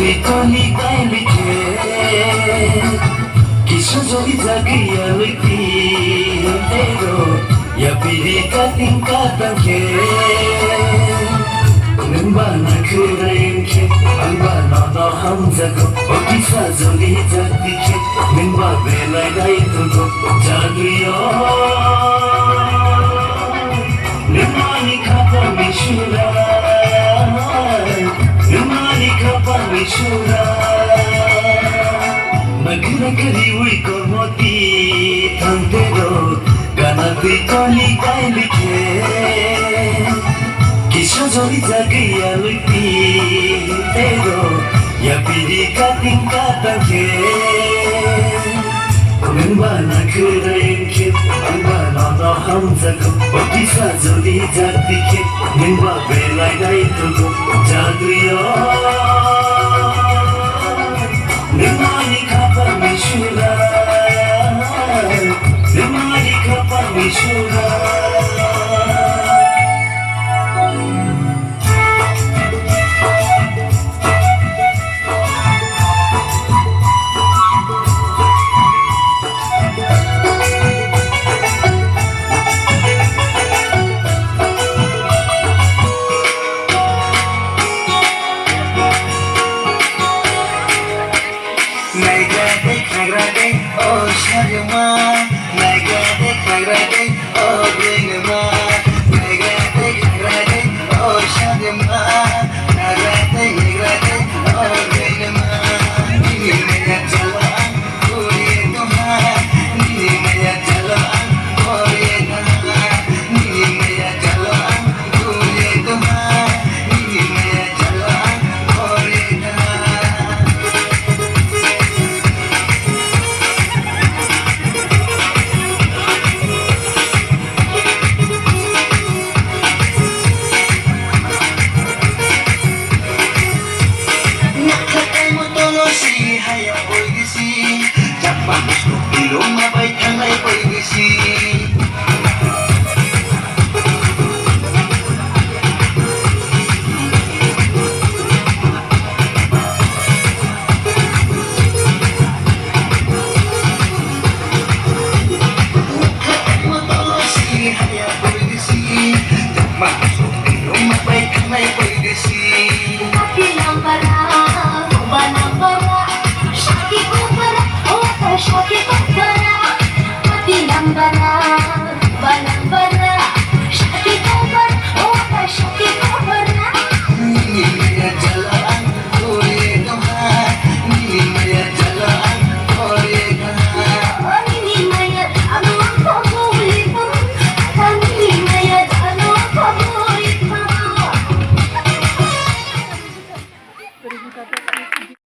Bitoli kailike Kisuzoli zagia lupi Pero ya pirika tingkatan ke Kumbana kurainke Ambana no hamzako Okisa zoli jatike Mimba belai daituko Jaduyo Nimani kapa mishura Nimani kapa mishura Magna kari hui kormoti Tantero Gana bitoli kailike Kisho zoli zagia lupi Pero ya pirika tingkatan ke Kumbana kurainke Ambana no hamzako Okisa zoli jatike Mimba belai daituko Jaduyo Nimani kapa mishura Nimani kapa mishura Nagrate, oh Shadima, nagrate, oh Dinema, nagrate, oh Shadima, nagrate, oh Dinema. Nini maya jalan, kuriye Tuhan, nini maya jalan, kuriye Tuhan, nini maya jalan, kuriye Tuhan, nini maya jalan, kuriye Tuhan. Hayang boy gisi, japan gusto ilong mabay kanay boy gisi. Hayang boy gisi, japan gusto ilong mabay kanay boy gisi. Bilang para, kubanang para. Shaki ko para, mati ng bara.